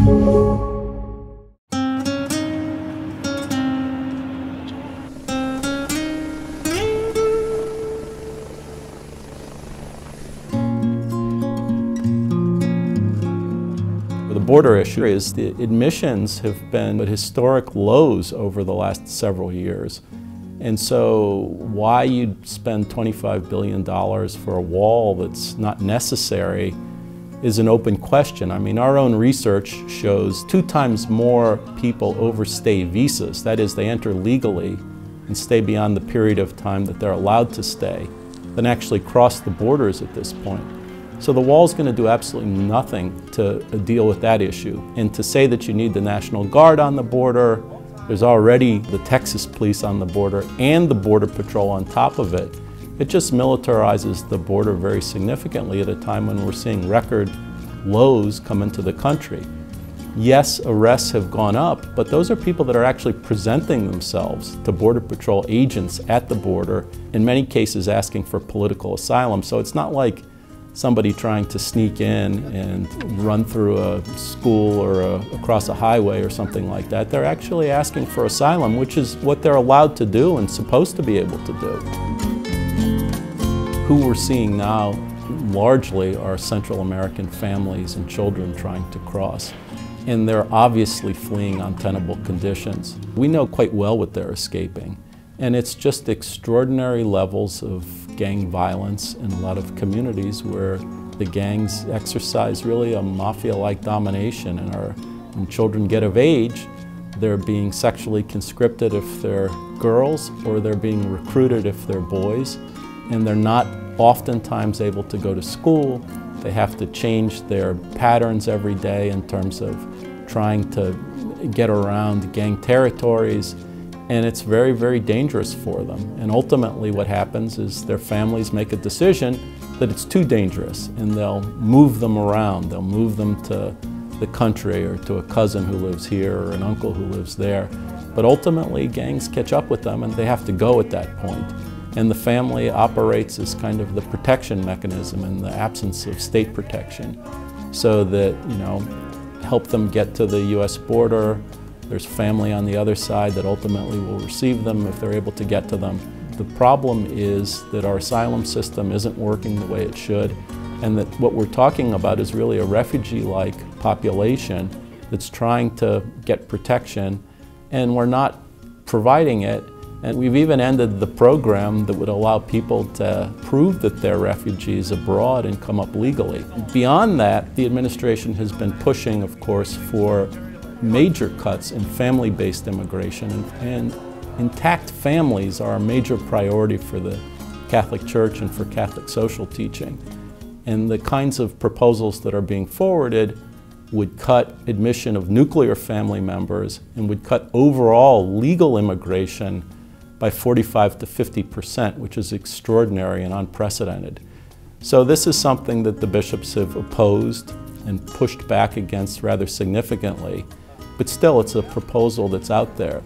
The border issue is the admissions have been at historic lows over the last several years. And so why you'd spend $25 billion for a wall that's not necessary is an open question. I mean, our own research shows 2 times more people overstay visas. That is, they enter legally and stay beyond the period of time that they're allowed to stay than actually cross the borders at this point. So the wall's going to do absolutely nothing to deal with that issue. And to say that you need the National Guard on the border, there's already the Texas police on the border and the Border Patrol on top of it. It just militarizes the border very significantly at a time when we're seeing record lows come into the country. Yes, arrests have gone up, but those are people that are actually presenting themselves to Border Patrol agents at the border, in many cases asking for political asylum. So it's not like somebody trying to sneak in and run through a school or across a highway or something like that. They're actually asking for asylum, which is what they're allowed to do and supposed to be able to do. Who we're seeing now largely are Central American families and children trying to cross. And they're obviously fleeing untenable conditions. We know quite well what they're escaping. And it's just extraordinary levels of gang violence in a lot of communities where the gangs exercise really a mafia-like domination. And when children get of age, they're being sexually conscripted if they're girls, or they're being recruited if they're boys. And they're not oftentimes able to go to school. They have to change their patterns every day in terms of trying to get around gang territories. And it's very, very dangerous for them. And ultimately what happens is their families make a decision that it's too dangerous, and they'll move them around. They'll move them to the country or to a cousin who lives here or an uncle who lives there. But ultimately gangs catch up with them and they have to go at that point. And the family operates as kind of the protection mechanism in the absence of state protection, so that, help them get to the U.S. border. There's family on the other side that ultimately will receive them if they're able to get to them. The problem is that our asylum system isn't working the way it should, and that what we're talking about is really a refugee-like population that's trying to get protection, and we're not providing it. And we've even ended the program that would allow people to prove that they're refugees abroad and come up legally. Beyond that, the administration has been pushing, of course, for major cuts in family-based immigration, and intact families are a major priority for the Catholic Church and for Catholic social teaching. And the kinds of proposals that are being forwarded would cut admission of nuclear family members and would cut overall legal immigration by 45% to 50%, which is extraordinary and unprecedented. So this is something that the bishops have opposed and pushed back against rather significantly. But still, it's a proposal that's out there.